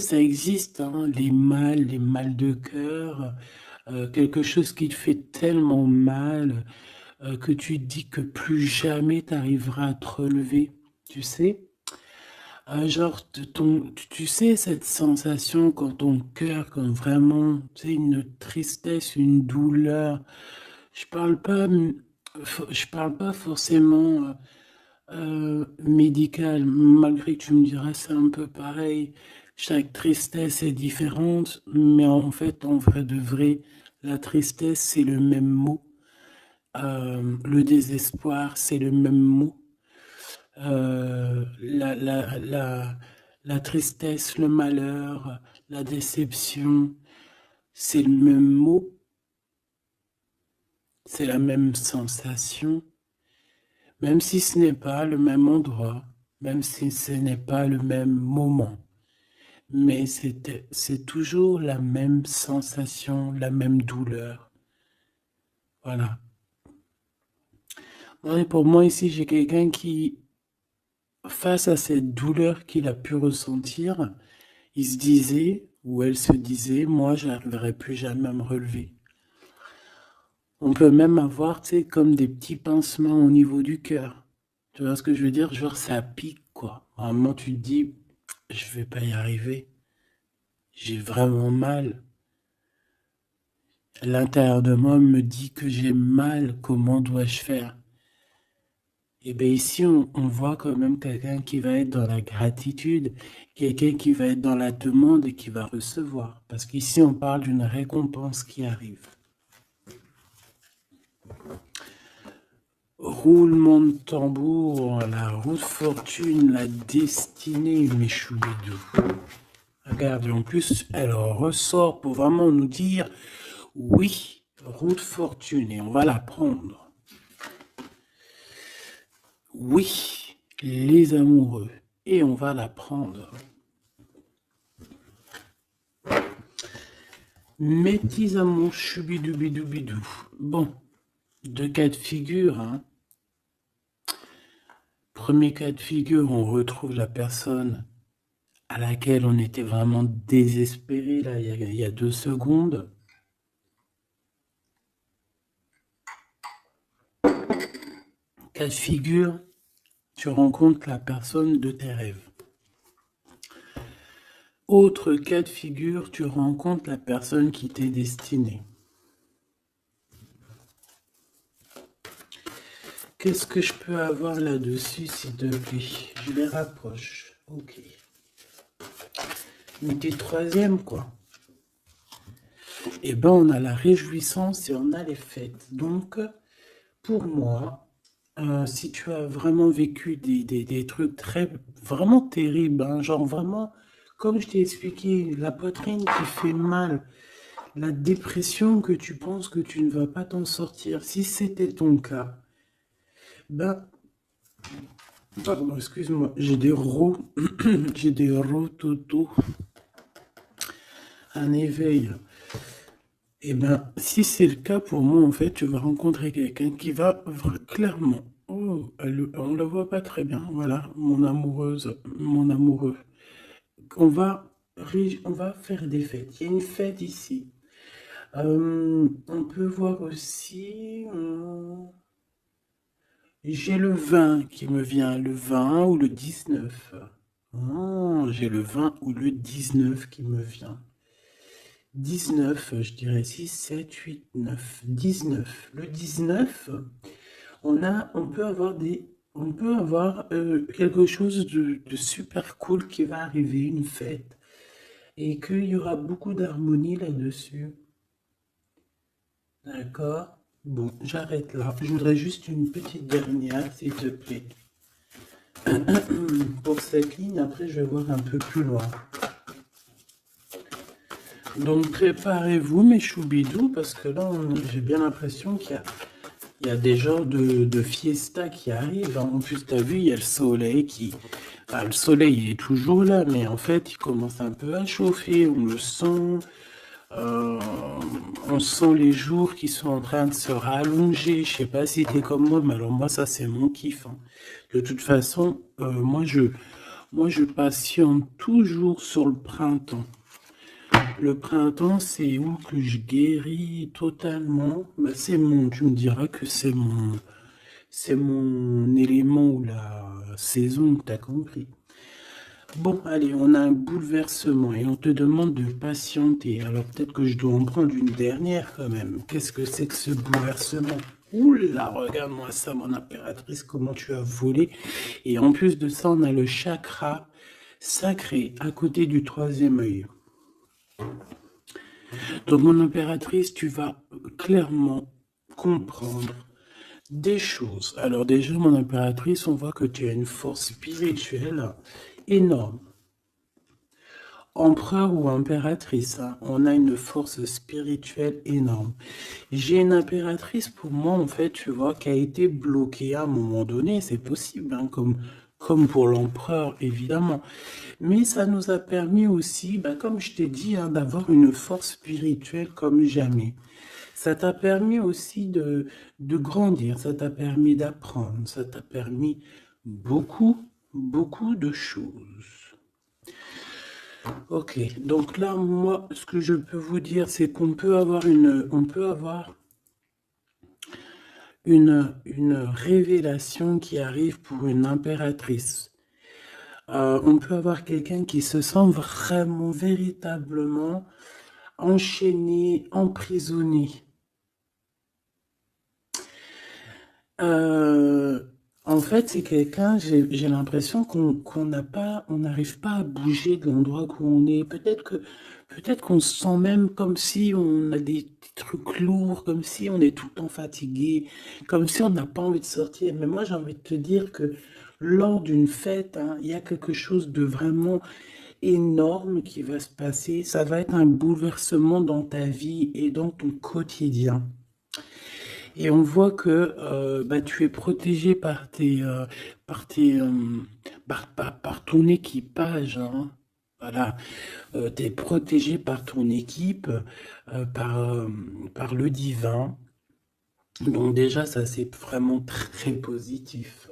Ça existe, hein, les mal de cœur, quelque chose qui te fait tellement mal, que tu te dis que plus jamais tu arriveras à te relever, tu sais? Genre, tu sais, cette sensation quand ton cœur, quand vraiment, tu sais, une tristesse, une douleur. Je parle pas, je parle pas forcément médical, malgré que tu me diras c'est un peu pareil. Chaque tristesse est différente, mais en fait, en vrai de vrai, la tristesse, c'est le même mot. Le désespoir, c'est le même mot. Euh, la, la, la, la tristesse, le malheur, la déception, c'est le même mot, c'est la même sensation, même si ce n'est pas le même endroit, même si ce n'est pas le même moment. Mais c'est toujours la même sensation, la même douleur. Voilà. Ouais, pour moi, ici, j'ai quelqu'un qui, face à cette douleur qu'il a pu ressentir, il se disait, ou elle se disait, moi, je n'arriverai plus jamais à me relever. On peut même avoir, tu sais, comme des petits pincements au niveau du cœur. Tu vois ce que je veux dire? Genre, ça pique, quoi. Vraiment, tu te dis, je vais pas y arriver. J'ai vraiment mal. L'intérieur de moi me dit que j'ai mal. Comment dois-je faire? Et bien ici, on voit quand même quelqu'un qui va être dans la gratitude, quelqu'un qui va être dans la demande et qui va recevoir. Parce qu'ici, on parle d'une récompense qui arrive. Roulement de tambour, la roue de fortune, la destinée, mes choubidous. Regarde, en plus, elle ressort pour vraiment nous dire, oui, roue de fortune, et on va la prendre. Oui, les amoureux, et on va la prendre. Mes petits amours, choubidoubidou. Bon, deux cas de figure, hein. Premier cas de figure, on retrouve la personne à laquelle on était vraiment désespéré, là, il y a 2 secondes. Cas de figure, tu rencontres la personne de tes rêves. Autre cas de figure, tu rencontres la personne qui t'est destinée. Qu'est-ce que je peux avoir là-dessus, s'il te plaît? Je les rapproche. Ok. Mais t'es troisième, quoi. Eh ben, on a la réjouissance et on a les fêtes. Donc, pour moi, si tu as vraiment vécu des trucs vraiment terribles, hein, genre vraiment, comme je t'ai expliqué, la poitrine qui fait mal, la dépression que tu penses que tu ne vas pas t'en sortir, si c'était ton cas, ben, pardon, excuse-moi, j'ai des rots, j'ai des rototos, un éveil. Eh bien, si c'est le cas pour moi, en fait, tu vas rencontrer quelqu'un qui va clairement. Oh, on la voit pas très bien. Voilà, mon amoureuse, mon amoureux. On va faire des fêtes. Il y a une fête ici. On peut voir aussi. J'ai le 20 qui me vient, le 20 ou le 19. J'ai le 20 ou le 19 qui me vient. 19, je dirais 6, 7, 8, 9, 19. Le 19, on peut avoir quelque chose de super cool qui va arriver, une fête, et qu'il y aura beaucoup d'harmonie là-dessus. D'accord? Bon, j'arrête là. Je voudrais juste une petite dernière, s'il te plaît. Pour cette ligne, après, je vais voir un peu plus loin. Donc, préparez-vous, mes choubidous, parce que là, j'ai bien l'impression il y a des genres de fiesta qui arrivent, hein. En plus, tu as vu, il y a le soleil qui... Enfin, le soleil, il est toujours là, mais en fait, il commence un peu à chauffer, on le sent. Euh, on sent les jours qui sont en train de se rallonger. Je sais pas si t'es comme moi, mais alors moi, ça, c'est mon kiff, hein. De toute façon, Moi, je patiente toujours sur le printemps. Le printemps, c'est où que je guéris totalement. Bah, tu me diras que c'est mon élément ou la saison, t'as compris. Bon, allez, on a un bouleversement et on te demande de patienter. Alors peut-être que je dois en prendre une dernière quand même. Qu'est-ce que c'est que ce bouleversement? Ouh là, regarde-moi ça, mon impératrice, comment tu as volé. Et en plus de ça, on a le chakra sacré à côté du troisième œil. Donc, mon impératrice, tu vas clairement comprendre des choses. Alors déjà, mon impératrice, on voit que tu as une force spirituelle énorme. Empereur ou impératrice, hein, on a une force spirituelle énorme. J'ai une impératrice pour moi, en fait, tu vois, qui a été bloquée à un moment donné, c'est possible, hein, comme pour l'empereur, évidemment. Mais ça nous a permis aussi, bah, comme je t'ai dit, hein, d'avoir une force spirituelle comme jamais. Ça t'a permis aussi de grandir, ça t'a permis d'apprendre, ça t'a permis beaucoup, beaucoup de choses. Ok, donc là, moi, ce que je peux vous dire, c'est qu'on peut avoir une révélation qui arrive pour une impératrice. On peut avoir quelqu'un qui se sent vraiment, véritablement enchaîné, emprisonné. Euh, En fait, c'est quelqu'un, j'ai l'impression qu'on n'a pas, on n'arrive pas à bouger de l'endroit où on est. Peut-être qu'on se sent même comme si on a des trucs lourds, comme si on est tout le temps fatigué, comme si on n'a pas envie de sortir. Mais moi, j'ai envie de te dire que lors d'une fête, hein, il y a quelque chose de vraiment énorme qui va se passer. Ça va être un bouleversement dans ta vie et dans ton quotidien. Et on voit que bah, tu es protégé par ton équipage, hein. Voilà, tu es protégé par ton équipe, par le divin. Donc déjà, ça c'est vraiment très positif.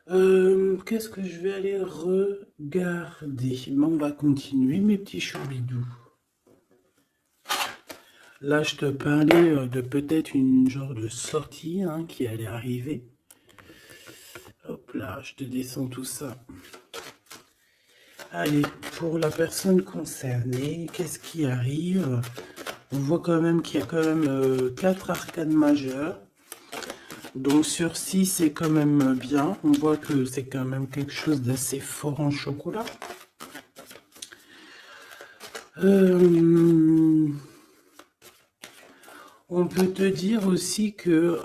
Qu'est-ce que je vais aller regarder? Ben, on va continuer, mes petits choubidous. Là, je te parlais de peut-être une genre de sortie hein, qui allait arriver. Hop là, je te descends tout ça. Allez, pour la personne concernée, qu'est-ce qui arrive? On voit quand même qu'il y a quand même 4 arcanes majeures. Donc sur 6, c'est quand même bien. On voit que c'est quand même quelque chose d'assez fort en chocolat. On peut te dire aussi que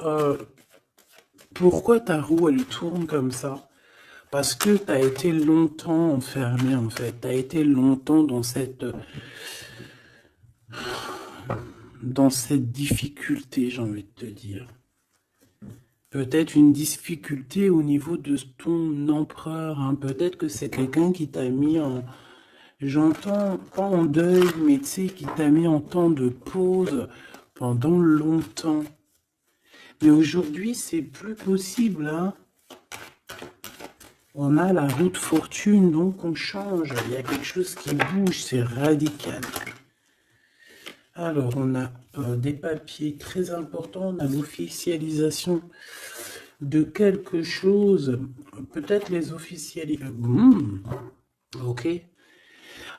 pourquoi ta roue elle tourne comme ça? Parce que tu as été longtemps enfermé en fait. Tu as été longtemps dans cette difficulté, j'ai envie de te dire. Peut-être une difficulté au niveau de ton empereur, hein. Peut-être que c'est quelqu'un qui t'a mis en, j'entends pas en deuil, mais tu sais, qui t'a mis en temps de pause pendant longtemps. Mais aujourd'hui, c'est plus possible, hein. On a la route fortune, donc on change. Il y a quelque chose qui bouge, c'est radical. Alors, on a des papiers très importants, on a l'officialisation de quelque chose. Peut-être les officialiser. Ok.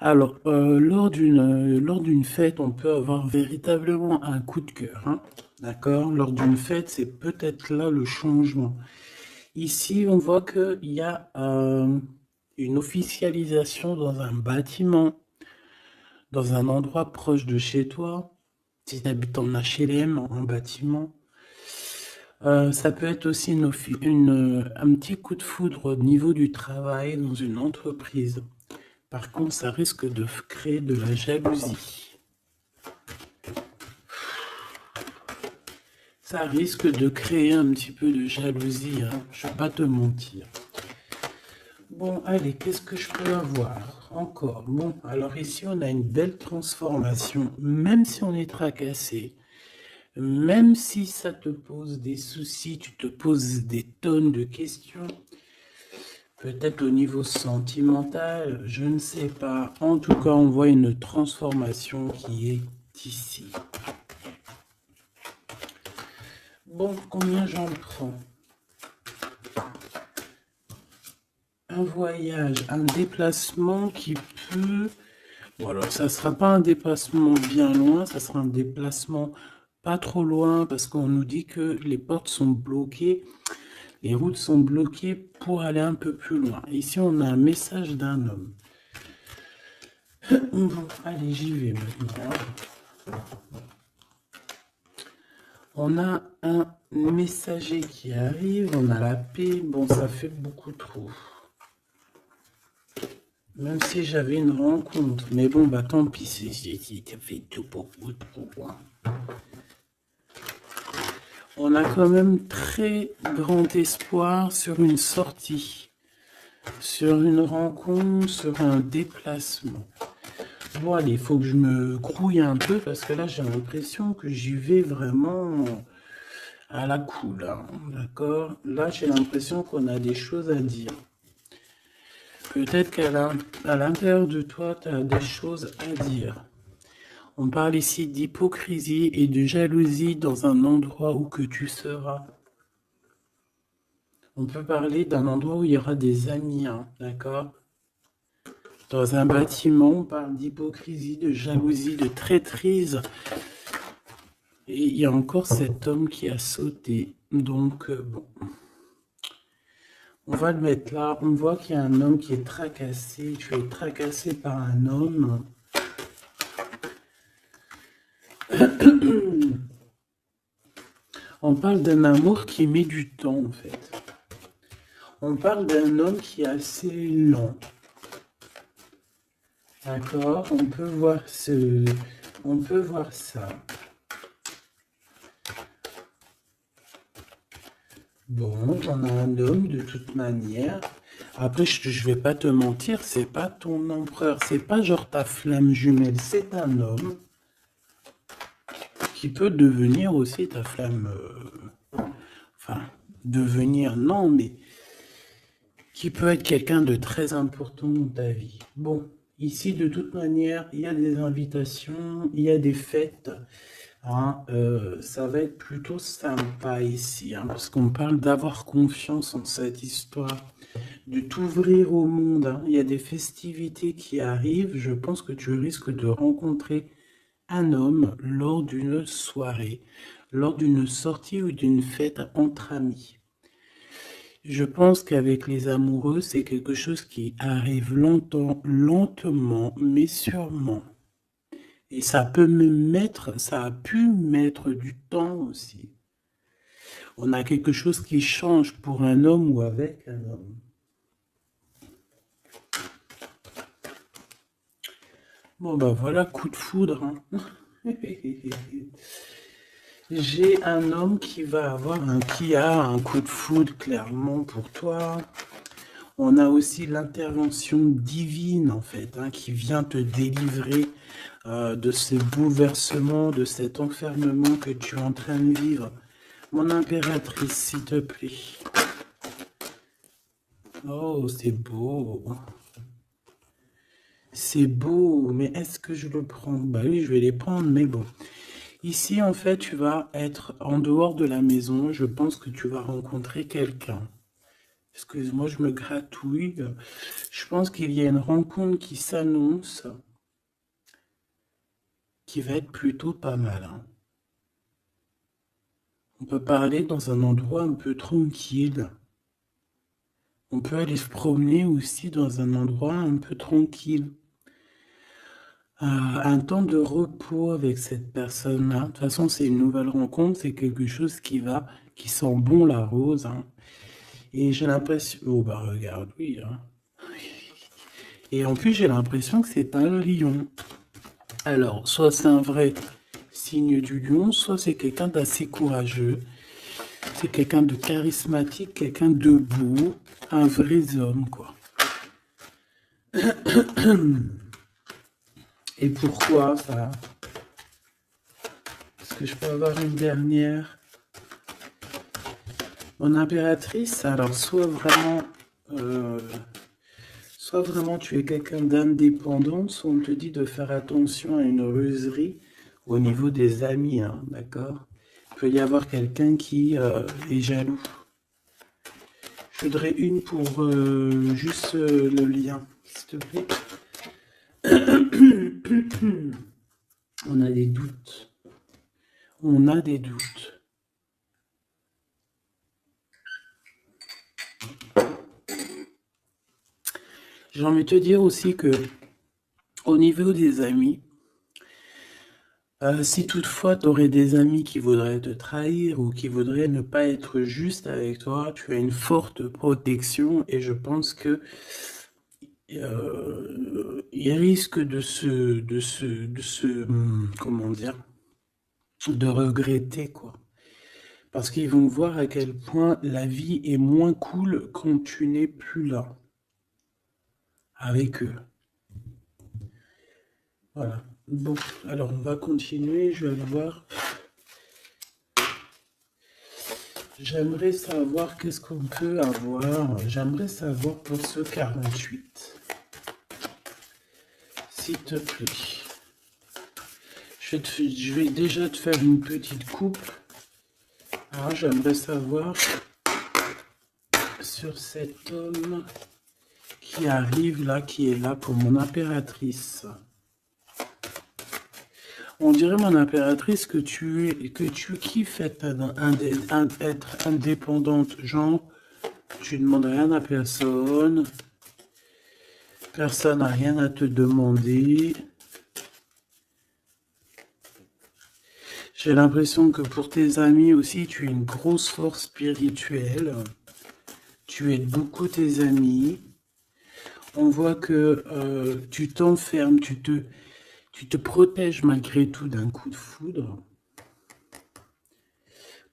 Alors, lors d'une fête, on peut avoir véritablement un coup de cœur, hein. D'accord? Lors d'une fête, c'est peut-être là le changement. Ici, on voit qu'il y a une officialisation dans un bâtiment, dans un endroit proche de chez toi. Si tu habites en HLM, en bâtiment. Ça peut être aussi un petit coup de foudre au niveau du travail dans une entreprise. Par contre, ça risque de créer de la jalousie. Ça risque de créer un petit peu de jalousie, hein. Je ne vais pas te mentir. Bon, allez, qu'est-ce que je peux avoir encore? Bon, alors ici, on a une belle transformation, même si on est tracassé, même si ça te pose des soucis, tu te poses des tonnes de questions. Peut-être au niveau sentimental, je ne sais pas. En tout cas, on voit une transformation qui est ici. Bon, combien j'en prends? Un voyage, un déplacement qui peut... Bon, alors, ça ne sera pas un déplacement bien loin, ça sera un déplacement pas trop loin, parce qu'on nous dit que les portes sont bloquées, les routes sont bloquées pour aller un peu plus loin. Ici, on a un message d'un homme. Bon, allez, j'y vais maintenant. On a un messager qui arrive, on a la paix. Bon, ça fait beaucoup trop. Même si j'avais une rencontre. Mais bon, bah tant pis, ça fait tout beaucoup trop. On a quand même très grand espoir sur une sortie, sur une rencontre, sur un déplacement. Bon, allez, il faut que je me grouille un peu parce que là, j'ai l'impression que j'y vais vraiment à la cool. Hein, d'accord? Là, j'ai l'impression qu'on a des choses à dire. Peut-être qu'à l'intérieur de toi, tu as des choses à dire. On parle ici d'hypocrisie et de jalousie dans un endroit où que tu seras. On peut parler d'un endroit où il y aura des amis, hein, d'accord? Dans un bâtiment, on parle d'hypocrisie, de jalousie, de traîtrise. Et il y a encore cet homme qui a sauté. Donc, bon. On va le mettre là. On voit qu'il y a un homme qui est tracassé. Tu es tracassé par un homme. On parle d'un amour qui met du temps, en fait. On parle d'un homme qui est assez lent. D'accord? On peut voir ça. Bon, on a un homme de toute manière. Après, je vais pas te mentir, c'est pas ton empereur, c'est pas genre ta flamme jumelle, c'est un homme qui peut devenir aussi ta flamme. Enfin, devenir, non, mais qui peut être quelqu'un de très important dans ta vie. Bon, ici, de toute manière, il y a des invitations, il y a des fêtes. Hein, ça va être plutôt sympa ici, hein, parce qu'on parle d'avoir confiance en cette histoire, de t'ouvrir au monde. Hein. Il y a des festivités qui arrivent. Je pense que tu risques de rencontrer un homme lors d'une soirée, lors d'une sortie ou d'une fête entre amis. Je pense qu'avec les amoureux, c'est quelque chose qui arrive lentement, mais sûrement. Et ça a pu mettre du temps aussi. On a quelque chose qui change pour un homme ou avec un homme. Bon, ben voilà, coup de foudre. Hein. J'ai un homme qui a un coup de foudre clairement pour toi. On a aussi l'intervention divine, en fait, hein, qui vient te délivrer de ce bouleversement, de cet enfermement que tu es en train de vivre. Mon impératrice, s'il te plaît. Oh, c'est beau. C'est beau, mais est-ce que je le prends? Bah oui, je vais les prendre, mais bon. Ici, en fait, tu vas être en dehors de la maison. Je pense que tu vas rencontrer quelqu'un. Excuse-moi, je me gratouille. Je pense qu'il y a une rencontre qui s'annonce, qui va être plutôt pas mal. Hein. On peut parler dans un endroit un peu tranquille. On peut aller se promener aussi dans un endroit un peu tranquille. Un temps de repos avec cette personne-là. De toute façon, c'est une nouvelle rencontre, c'est quelque chose qui sent bon la rose. Hein. Et j'ai l'impression... Oh bah regarde, oui. Hein. Et en plus, j'ai l'impression que c'est un lion. Alors, soit c'est un vrai signe du lion, soit c'est quelqu'un d'assez courageux. C'est quelqu'un de charismatique, quelqu'un de beau, un vrai homme, quoi. Et pourquoi ça? Est-ce que je peux avoir une dernière? Mon impératrice, alors soit vraiment euh, soit vraiment tu es quelqu'un d'indépendant, soit on te dit de faire attention à une ruserie au niveau des amis, hein, d'accord? Il peut y avoir quelqu'un qui est jaloux. Je voudrais une pour juste le lien, s'il te plaît. On a des doutes. On a des doutes. J'ai envie de te dire aussi que au niveau des amis, si toutefois tu aurais des amis qui voudraient te trahir ou qui voudraient ne pas être juste avec toi, tu as une forte protection et je pense que il risque comment dire, de regretter quoi. Parce qu'ils vont voir à quel point la vie est moins cool quand tu n'es plus là avec eux. Voilà. Bon, alors on va continuer, je vais aller voir. J'aimerais savoir qu'est-ce qu'on peut avoir. J'aimerais savoir pour ce 48. S'il te plaît. Je vais déjà te faire une petite coupe. Alors j'aimerais savoir sur cet homme qui arrive là, qui est là pour mon impératrice. On dirait, mon impératrice, que tu kiffes être indépendante. Genre, tu ne demandes rien à personne. Personne n'a rien à te demander. J'ai l'impression que pour tes amis aussi, tu es une grosse force spirituelle. Tu aides beaucoup tes amis. On voit que tu t'enfermes, tu te protèges malgré tout d'un coup de foudre.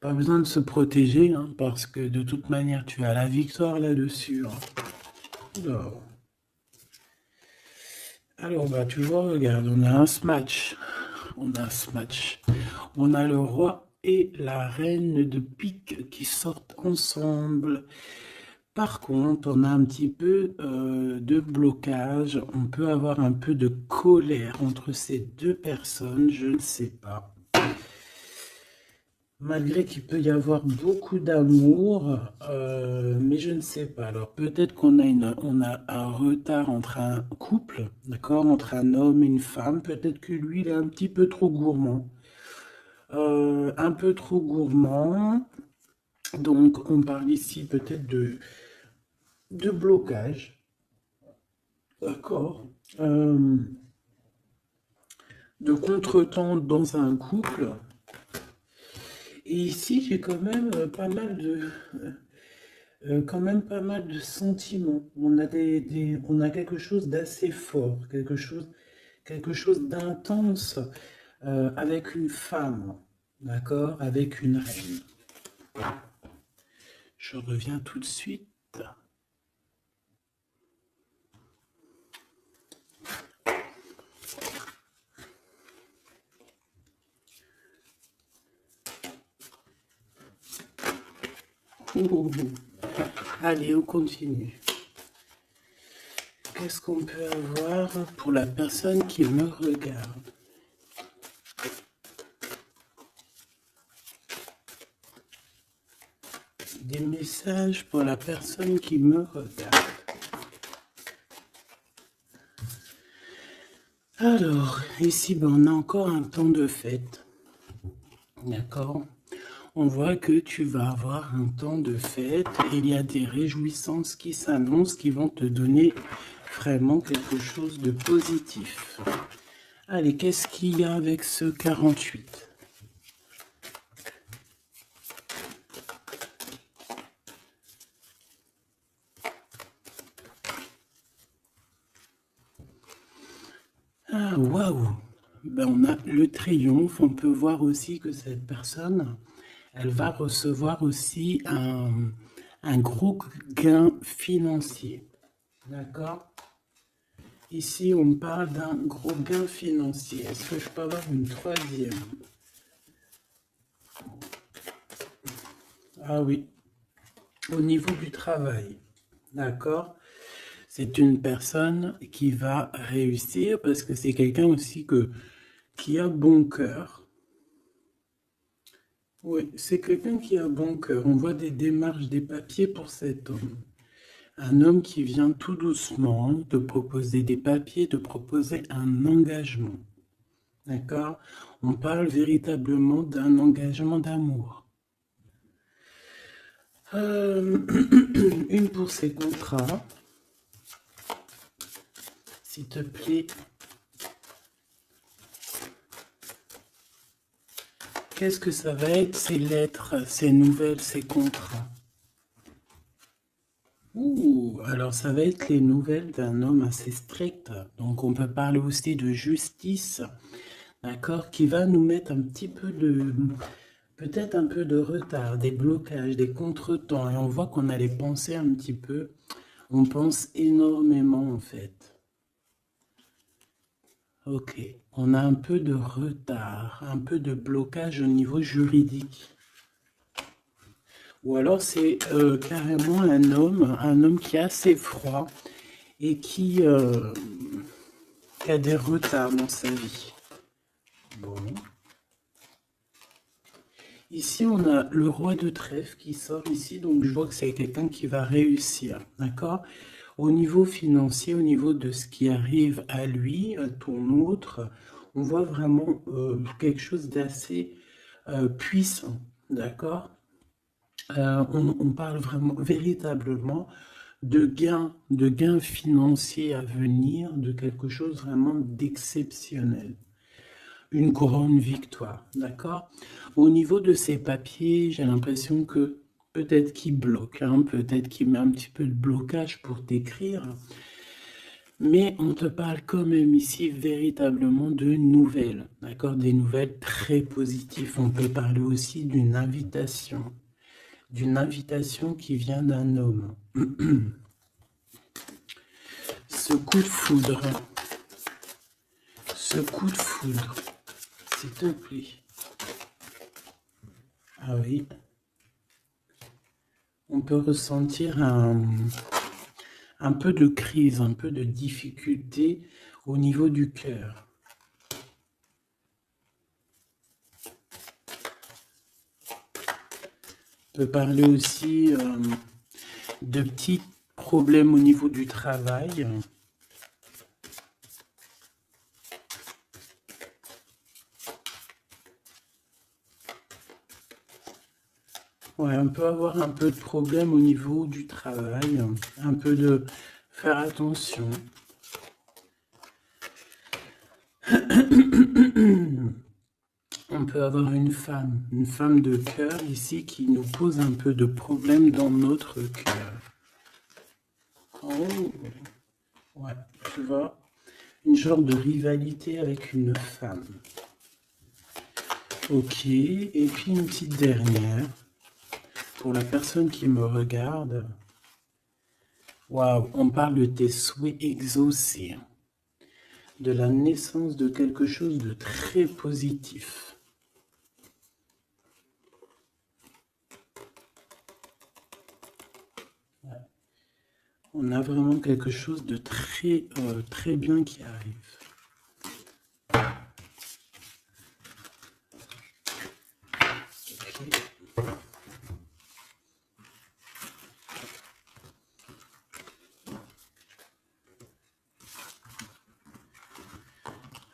Pas besoin de se protéger, hein, parce que de toute manière, tu as la victoire là-dessus. Hein. Alors, bah, tu vois, regarde, on a un smash. On a un smash. On a le roi et la reine de pique qui sortent ensemble. Par contre, on a un petit peu de blocage. On peut avoir un peu de colère entre ces deux personnes, je ne sais pas. Malgré qu'il peut y avoir beaucoup d'amour, mais je ne sais pas. Alors peut-être qu'on a, on a un retard entre un couple, d'accord, entre un homme et une femme. Peut-être que lui, il est un petit peu trop gourmand. Un peu trop gourmand. Donc on parle ici peut-être de blocage. D'accord. De contretemps dans un couple. Et ici, j'ai quand même pas mal de sentiments. On a on a quelque chose d'assez fort, quelque chose d'intense avec une femme, d'accord, avec une reine. Je reviens tout de suite. Allez, on continue. Qu'est-ce qu'on peut avoir pour la personne qui me regarde? Des messages pour la personne qui me regarde. Alors, ici, ben, on a encore un temps de fête. D'accord? On voit que tu vas avoir un temps de fête et il y a des réjouissances qui s'annoncent qui vont te donner vraiment quelque chose de positif. Allez, qu'est-ce qu'il y a avec ce 48? Ah, waouh! Ben, on a le triomphe. On peut voir aussi que cette personne, elle va recevoir aussi un gros gain financier. D'accord? Ici, on parle d'un gros gain financier. Est-ce que je peux avoir une troisième? Ah oui, au niveau du travail. d'accord? C'est une personne qui va réussir parce que c'est quelqu'un aussi qui a bon cœur. Oui, c'est quelqu'un qui a bon cœur. On voit des démarches, des papiers pour cet homme. Un homme qui vient tout doucement te proposer des papiers, te proposer un engagement. D'accord? On parle véritablement d'un engagement d'amour. Une pour ces contrats. S'il te plaît. Qu'est-ce que ça va être, ces lettres, ces nouvelles, ces contrats? Ouh, alors ça va être les nouvelles d'un homme assez strict. Donc on peut parler aussi de justice, d'accord, qui va nous mettre un petit peu de, peut-être un peu de retard, des blocages, des contretemps. Et on voit qu'on a les pensées un petit peu. On pense énormément en fait. Ok, on a un peu de retard, un peu de blocage au niveau juridique. Ou alors c'est carrément un homme qui est assez froid et qui a des retards dans sa vie. Bon. Ici, on a le roi de trèfle qui sort ici, donc je vois que c'est quelqu'un qui va réussir, d'accord? Au niveau financier, au niveau de ce qui arrive à lui, à ton autre, on voit vraiment quelque chose d'assez puissant, d'accord? On parle vraiment, véritablement de gains financiers à venir, de quelque chose vraiment d'exceptionnel. Une grande victoire, d'accord? Au niveau de ces papiers, j'ai l'impression que peut-être qu'il bloque, hein, peut-être qu'il met un petit peu de blocage pour t'écrire, mais on te parle quand même ici véritablement de nouvelles, d'accord? Des nouvelles très positives. On peut parler aussi d'une invitation qui vient d'un homme. Ce coup de foudre, s'il te plaît. Ah oui, on peut ressentir un peu de crise, un peu de difficulté au niveau du cœur. On peut parler aussi de petits problèmes au niveau du travail. Ouais, on peut avoir un peu de problème au niveau du travail, un peu de faire attention. On peut avoir une femme de cœur ici qui nous pose un peu de problème dans notre cœur. Oh, ouais, tu vois, une genre de rivalité avec une femme. Ok, et puis une petite dernière. Pour la personne qui me regarde, waouh, on parle de tes souhaits exaucés, de la naissance de quelque chose de très positif. Ouais. On a vraiment quelque chose de très bien qui arrive. Okay.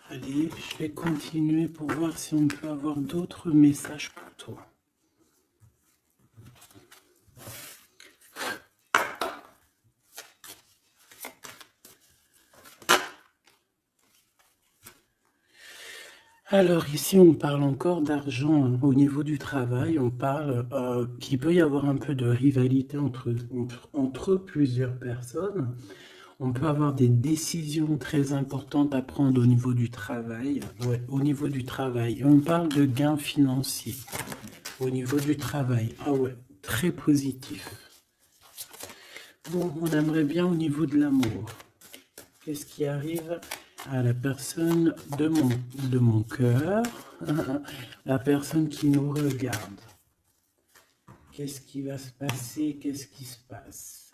Allez, je vais continuer pour voir si on peut avoir d'autres messages pour toi. Alors ici, on parle encore d'argent hein. Au niveau du travail. On parle qu'il peut y avoir un peu de rivalité entre plusieurs personnes. On peut avoir des décisions très importantes à prendre au niveau du travail. Ouais, au niveau du travail. Et on parle de gains financiers au niveau du travail. Ah ouais, très positif. Bon, on aimerait bien au niveau de l'amour. Qu'est-ce qui arrive à la personne de mon cœur, la personne qui nous regarde? Qu'est-ce qui va se passer? Qu'est-ce qui se passe?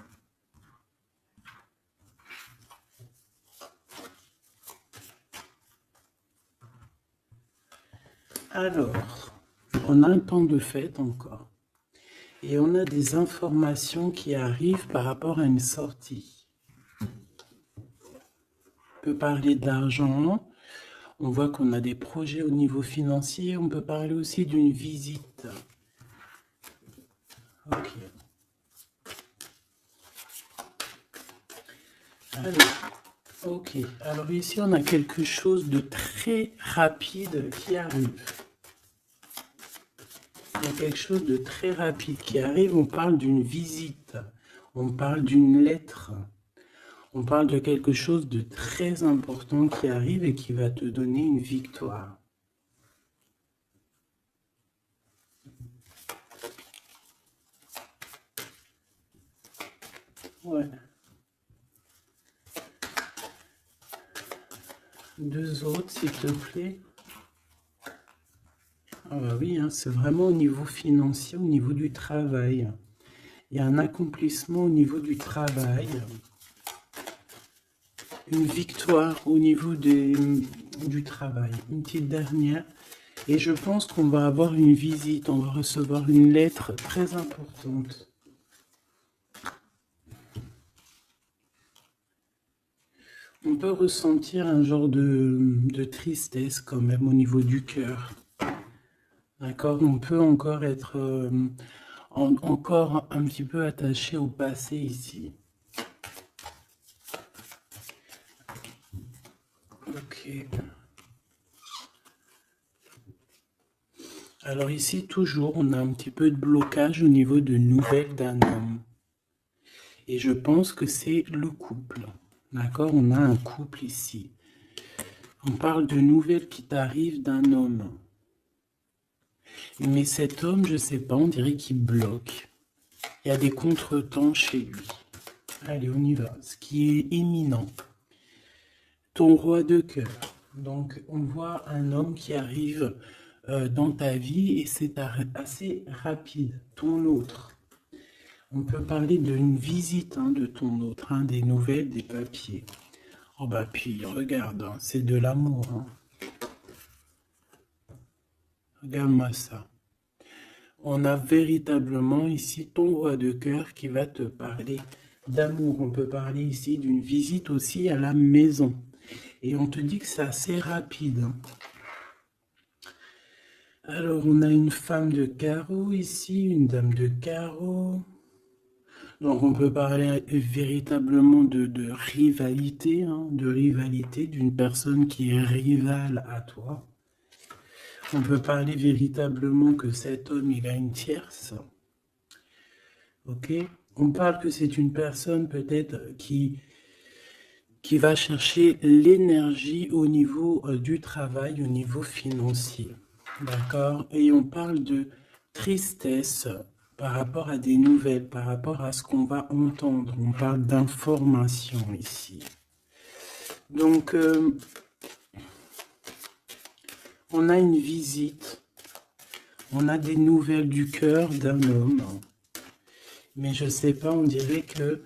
Alors, on a un temps de fête encore. Et on a des informations qui arrivent par rapport à une sortie. On peut parler de l'argent. On voit qu'on a des projets au niveau financier. On peut parler aussi d'une visite. Ok. Alors ici, on a quelque chose de très rapide qui arrive. Il y a quelque chose de très rapide qui arrive. On parle d'une visite. On parle d'une lettre. On parle de quelque chose de très important qui arrive et qui va te donner une victoire. Ouais. Deux autres, s'il te plaît. Ah bah oui, hein, c'est vraiment au niveau financier, au niveau du travail. Il y a un accomplissement au niveau du travail. Une victoire au niveau du travail. Une petite dernière. Et je pense qu'on va avoir une visite. On va recevoir une lettre très importante. On peut ressentir un genre de tristesse quand même au niveau du cœur. D'accord? On peut encore être encore un petit peu attaché au passé ici. Ok. Alors ici, toujours, on a un petit peu de blocage au niveau de nouvelles d'un homme. Et je pense que c'est le couple. D'accord? On a un couple ici. On parle de nouvelles qui t'arrivent d'un homme. Mais cet homme, je sais pas, on dirait qu'il bloque. Il y a des contretemps chez lui. Allez, on y va. Ce qui est imminent. Ton roi de cœur. Donc, on voit un homme qui arrive dans ta vie et c'est assez rapide. Ton autre. On peut parler d'une visite de ton autre, des nouvelles, des papiers. Oh bah puis, regarde, c'est de l'amour. Regarde-moi ça. On a véritablement ici ton roi de cœur qui va te parler d'amour. On peut parler ici d'une visite aussi à la maison. Et on te dit que c'est assez rapide. Alors, on a une femme de carreau ici, une dame de carreau. Donc, on peut parler véritablement de rivalité, d'une personne qui est rivale à toi. On peut parler véritablement que cet homme, il a une tierce. Ok? On parle que c'est une personne peut-être qui va chercher l'énergie au niveau du travail, au niveau financier. D'accord? Et on parle de tristesse par rapport à des nouvelles, par rapport à ce qu'on va entendre. On parle d'information ici. Donc, on a une visite. On a des nouvelles du cœur d'un homme. Mais je sais pas, on dirait que...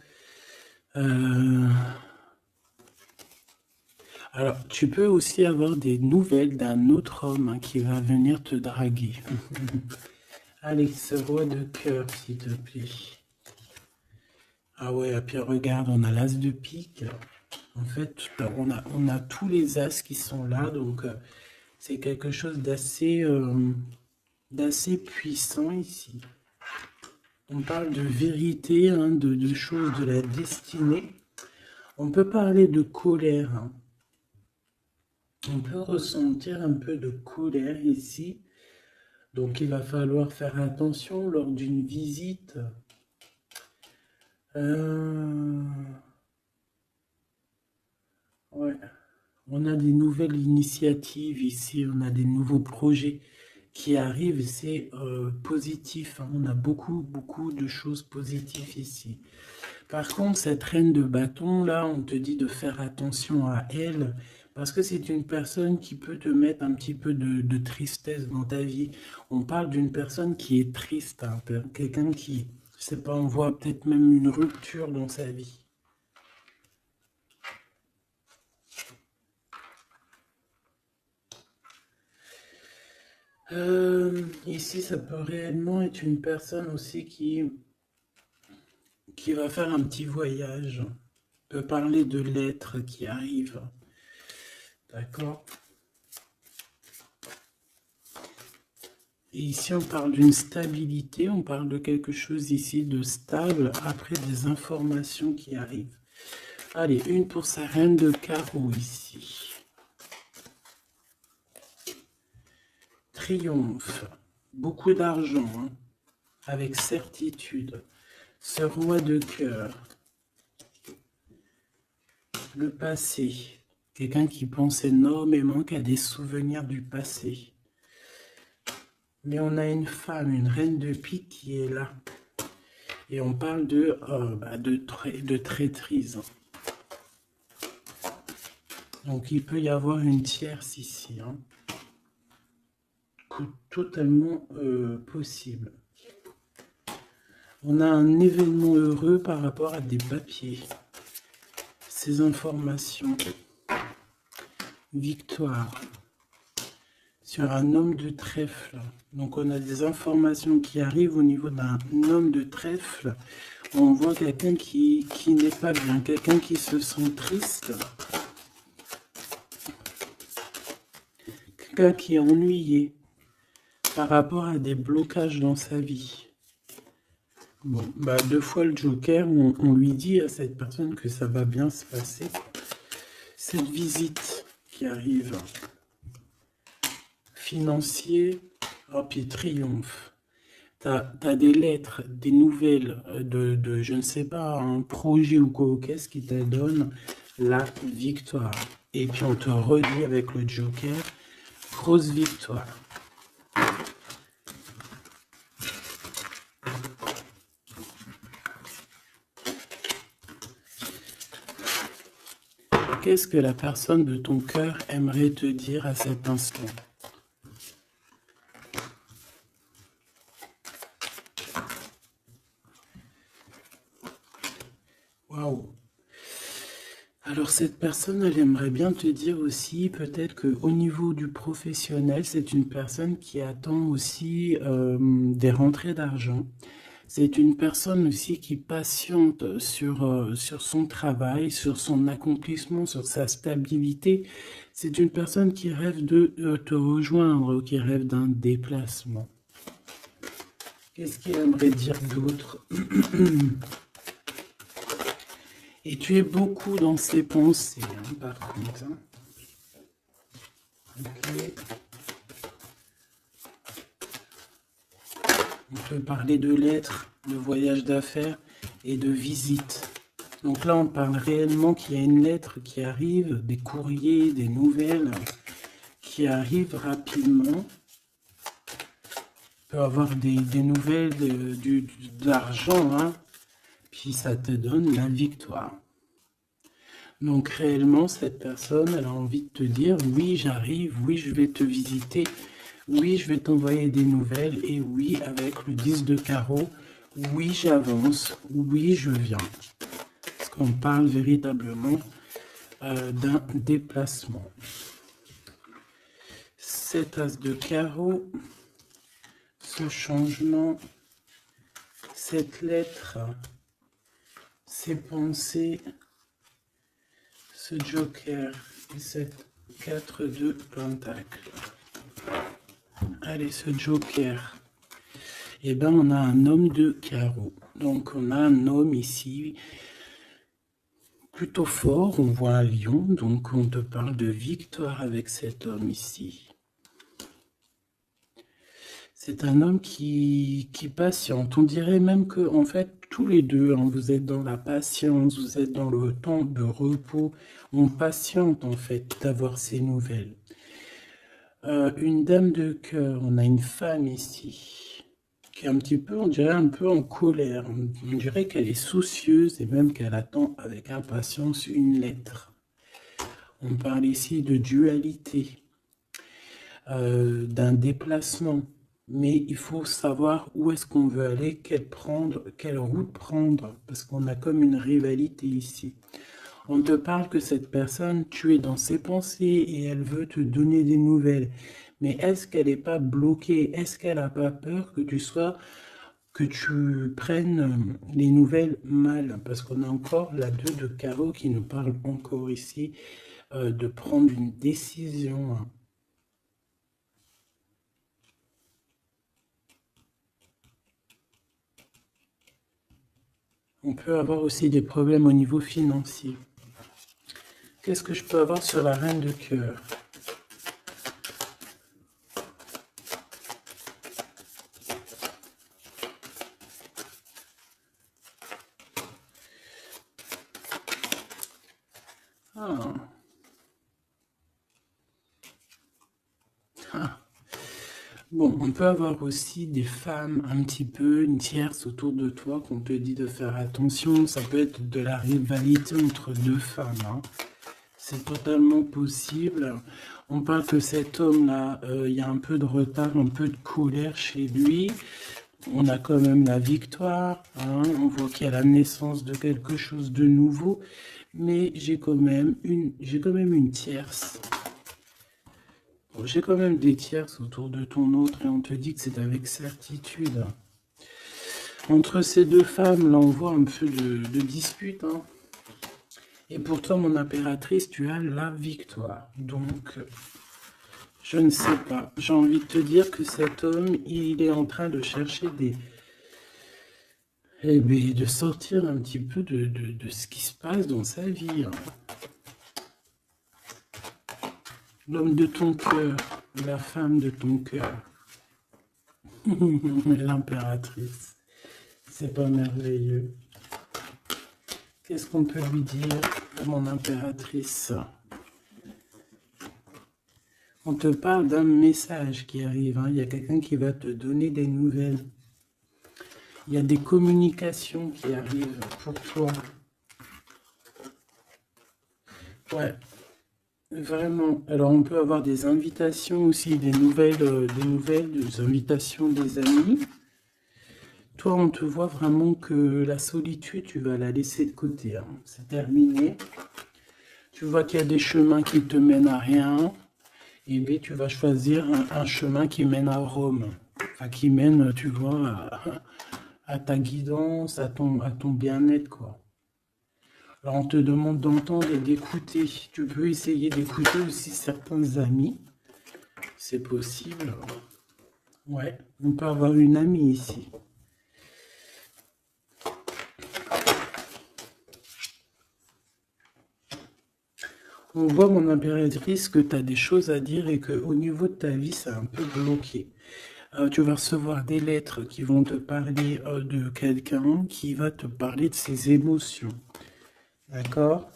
Alors, tu peux aussi avoir des nouvelles d'un autre homme qui va venir te draguer. Allez, ce roi de cœur, s'il te plaît. Ah ouais, et puis regarde, on a l'as de pique. En fait, on a tous les as qui sont là, donc c'est quelque chose d'assez puissant ici. On parle de vérité, de choses de la destinée. On peut parler de colère. On peut ressentir un peu de colère ici. Donc il va falloir faire attention lors d'une visite. Ouais. On a des nouvelles initiatives ici, on a des nouveaux projets qui arrivent, c'est positif. On a beaucoup, beaucoup de choses positives ici. Par contre, cette reine de bâton, là, on te dit de faire attention à elle, parce que c'est une personne qui peut te mettre un petit peu de tristesse dans ta vie. On parle d'une personne qui est triste, quelqu'un qui, je sais pas, on voit peut-être même une rupture dans sa vie. Ici, ça peut réellement être une personne aussi qui va faire un petit voyage. On peut parler de lettres qui arrivent. D'accord? Et ici, on parle d'une stabilité, on parle de quelque chose ici de stable après des informations qui arrivent. Allez, une pour sa reine de carreau ici. Triomphe, beaucoup d'argent, hein, avec certitude. Ce roi de cœur, le passé, quelqu'un qui pense énormément, qui a des souvenirs du passé. Mais on a une femme, une reine de pique qui est là. Et on parle de traîtrise. Donc il peut y avoir une tierce ici. Hein. Totalement possible. On a un événement heureux par rapport à des papiers. Ces informations. Victoire. Sur un homme de trèfle. Donc on a des informations qui arrivent au niveau d'un homme de trèfle. On voit quelqu'un qui n'est pas bien, quelqu'un qui se sent triste. Quelqu'un qui est ennuyé par rapport à des blocages dans sa vie. Bon, bah 2 fois le Joker, on lui dit à cette personne que ça va bien se passer. Cette visite qui arrive. Financier, oh puis triomphe. T'as des lettres, des nouvelles de je ne sais pas, un projet ou quoi, qu'est-ce qui te donne la victoire. Et puis on te redit avec le Joker, grosse victoire. Qu'est-ce que la personne de ton cœur aimerait te dire à cet instant? Waouh! Alors cette personne, elle aimerait bien te dire aussi, peut-être qu'au niveau du professionnel, c'est une personne qui attend aussi des rentrées d'argent. C'est une personne aussi qui patiente sur son travail, sur son accomplissement, sur sa stabilité. C'est une personne qui rêve de te rejoindre, qui rêve d'un déplacement. Qu'est-ce qu'il aimerait dire d'autre? Et tu es beaucoup dans ses pensées, hein, par contre. Hein. Okay. On peut parler de lettres, de voyage d'affaires et de visites. Donc là, on parle réellement qu'il y a une lettre qui arrive, des courriers, des nouvelles qui arrivent rapidement. On peut avoir des nouvelles d'argent, hein, puis ça te donne la victoire. Donc réellement, cette personne, elle a envie de te dire, oui, j'arrive, oui, je vais te visiter, oui, je vais t'envoyer des nouvelles, et oui, avec le 10 de carreau, oui, j'avance, oui, je viens. Parce qu'on parle véritablement d'un déplacement. 7 as de carreau, ce changement, cette lettre, ces pensées, ce joker et cette 4 de pentacle. Allez, ce joker. Eh bien, on a un homme de carreau. Donc, on a un homme ici plutôt fort. On voit un lion. Donc, on te parle de victoire avec cet homme ici. C'est un homme qui patiente. On dirait même que, en fait, tous les deux, hein, vous êtes dans la patience, vous êtes dans le temps de repos. On patiente, en fait, d'avoir ces nouvelles. Une dame de cœur, on a une femme ici, qui est un petit peu, on dirait un peu en colère. On dirait qu'elle est soucieuse et même qu'elle attend avec impatience une lettre. On parle ici de dualité, d'un déplacement. Mais il faut savoir où est-ce qu'on veut aller, quelle route prendre, parce qu'on a comme une rivalité ici. On te parle que cette personne, tu es dans ses pensées et elle veut te donner des nouvelles. Mais est-ce qu'elle n'est pas bloquée? Est-ce qu'elle n'a pas peur que tu prennes les nouvelles mal? Parce qu'on a encore la 2 de carreau qui nous parle encore ici de prendre une décision. On peut avoir aussi des problèmes au niveau financier. Qu'est-ce que je peux avoir sur la reine de cœur? Ah. Ah. Bon, on peut avoir aussi des femmes un petit peu, une tierce autour de toi qu'on te dit de faire attention. Ça peut être de la rivalité entre deux femmes, hein. C'est totalement possible. On parle que cet homme-là, il y a un peu de retard, un peu de colère chez lui. On a quand même la victoire, hein. On voit qu'il y a la naissance de quelque chose de nouveau. Mais j'ai quand même une tierce. Bon, j'ai quand même des tierces autour de ton autre et on te dit que c'est avec certitude. Entre ces deux femmes, là, on voit un peu de dispute, hein. Et pourtant, mon impératrice, tu as la victoire. Donc, je ne sais pas. J'ai envie de te dire que cet homme, il est en train de chercher eh bien, de sortir un petit peu de ce qui se passe dans sa vie, hein. L'homme de ton cœur, la femme de ton cœur. L'impératrice. C'est pas merveilleux. Qu'est-ce qu'on peut lui dire à mon impératrice? On te parle d'un message qui arrive, hein. Il y a quelqu'un qui va te donner des nouvelles. Il y a des communications qui arrivent pour toi. Ouais, vraiment. Alors on peut avoir des invitations aussi, des invitations des amis. Toi, on te voit vraiment que la solitude, tu vas la laisser de côté, hein. C'est terminé. Tu vois qu'il y a des chemins qui te mènent à rien. Et bien, tu vas choisir un chemin qui mène à Rome. Enfin, qui mène, tu vois, à ta guidance, à ton bien-être, quoi. Alors, on te demande d'entendre et d'écouter. Tu peux essayer d'écouter aussi certains amis. C'est possible. Ouais, on peut avoir une amie ici. On voit, mon impératrice, que tu as des choses à dire et qu'au niveau de ta vie, c'est un peu bloqué. Tu vas recevoir des lettres qui vont te parler de quelqu'un qui va te parler de ses émotions. D'accord?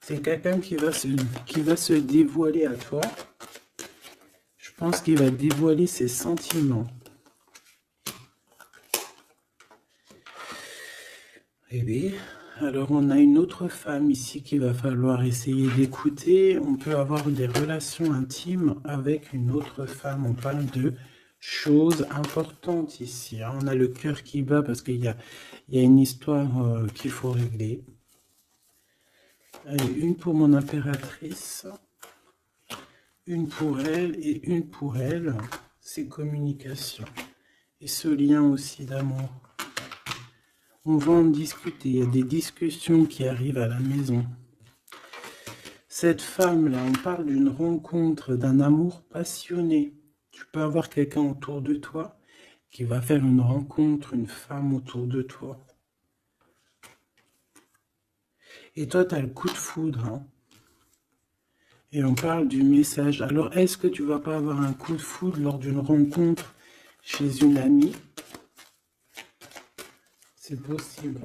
C'est quelqu'un qui va se dévoiler à toi. Je pense qu'il va dévoiler ses sentiments. Eh bien, alors on a une autre femme ici qu'il va falloir essayer d'écouter. On peut avoir des relations intimes avec une autre femme. On parle de choses importantes ici, hein. On a le cœur qui bat parce qu'il y a une histoire qu'il faut régler. Allez, une pour mon impératrice, une pour elle et une pour elle. C'est communication. Et ce lien aussi d'amour. On va en discuter. Il y a des discussions qui arrivent à la maison. Cette femme-là, on parle d'une rencontre, d'un amour passionné. Tu peux avoir quelqu'un autour de toi qui va faire une rencontre, une femme autour de toi. Et toi, tu as le coup de foudre, hein. Et on parle du message. Alors, est-ce que tu vas pas avoir un coup de foudre lors d'une rencontre chez une amie? C'est possible.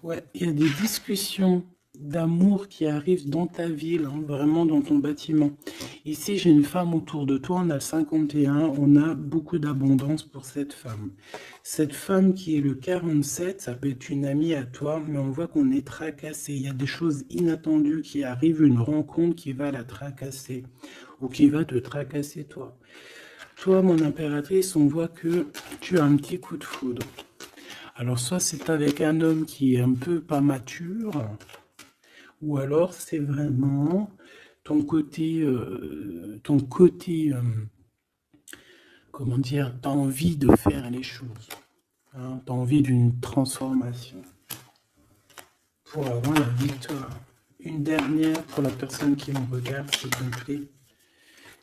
Ouais, il y a des discussions d'amour qui arrivent dans ta ville, hein, vraiment dans ton bâtiment. Ici, j'ai une femme autour de toi, on a le 51, on a beaucoup d'abondance pour cette femme. Cette femme qui est le 47, ça peut être une amie à toi, mais on voit qu'on est tracassé. Il y a des choses inattendues qui arrivent, une rencontre qui va la tracasser, ou qui va te tracasser toi. Toi, mon impératrice, on voit que tu as un petit coup de foudre. Alors, soit c'est avec un homme qui est un peu pas mature, ou alors c'est vraiment ton côté, comment dire, tu as envie de faire les choses. Hein, tu as envie d'une transformation pour avoir la victoire. Une dernière pour la personne qui me regarde, s'il te plaît.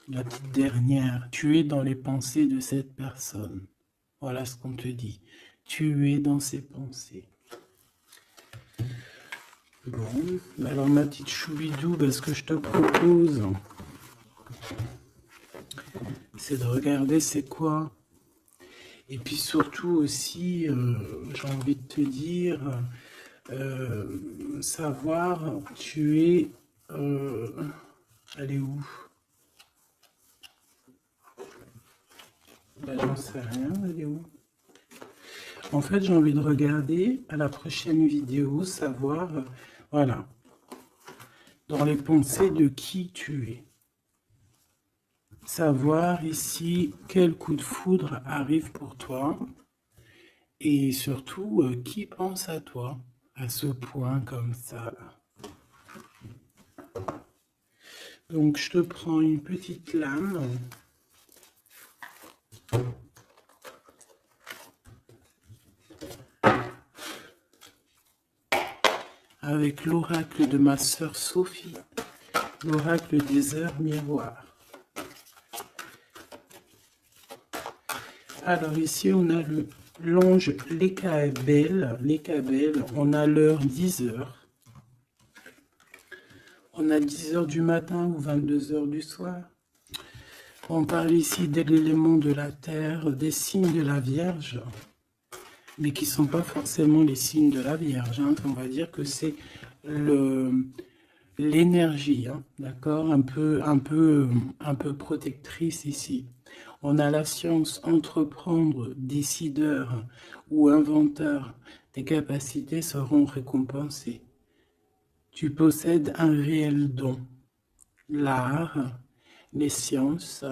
La petite dernière. Tu es dans les pensées de cette personne. Voilà ce qu'on te dit. Tu es dans ses pensées. Bon, alors ma petite choubidou, ce que je te propose, c'est de regarder c'est quoi. Et puis surtout aussi, j'ai envie de te dire, savoir, tu es... elle est où? J'en sais rien, elle est où? En fait, j'ai envie de regarder à la prochaine vidéo, savoir, voilà, dans les pensées de qui tu es. Savoir ici quel coup de foudre arrive pour toi et surtout qui pense à toi à ce point comme ça. Donc je te prends une petite lame. Avec l'oracle de ma sœur Sophie, l'oracle des heures miroirs. Alors ici on a l'ange Lécabel, on a l'heure 10h. On a 10h du matin ou 22h du soir. On parle ici de l'élément de la terre, des signes de la Vierge, mais qui ne sont pas forcément les signes de la Vierge. Hein. On va dire que c'est l'énergie, hein, d'accord, un peu protectrice ici. On a la science, entreprendre, décideur ou inventeur, tes capacités seront récompensées. Tu possèdes un réel don. L'art, les sciences,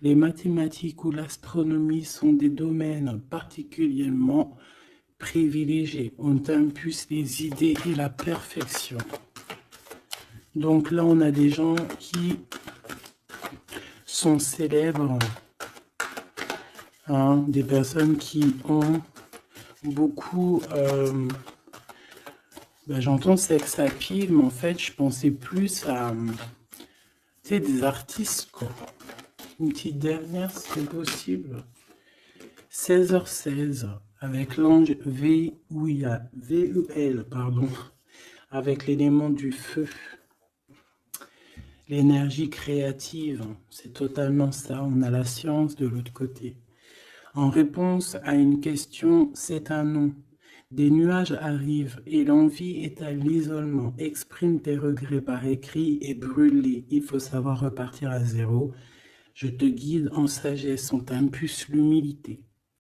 les mathématiques ou l'astronomie sont des domaines particulièrement privilégiés. On t'impulse les idées et la perfection. Donc là, on a des gens qui sont célèbres, hein, des personnes qui ont beaucoup... j'entends sex appeal, mais en fait, je pensais plus à des artistes, quoi. Une petite dernière, si c'est possible. 16h16, avec l'ange VUL, pardon, avec l'élément du feu. L'énergie créative, c'est totalement ça. On a la science de l'autre côté. En réponse à une question, c'est un non. Des nuages arrivent et l'envie est à l'isolement. Exprime tes regrets par écrit et brûle-les. Il faut savoir repartir à zéro. Je te guide en sagesse, on t'impulse l'humilité.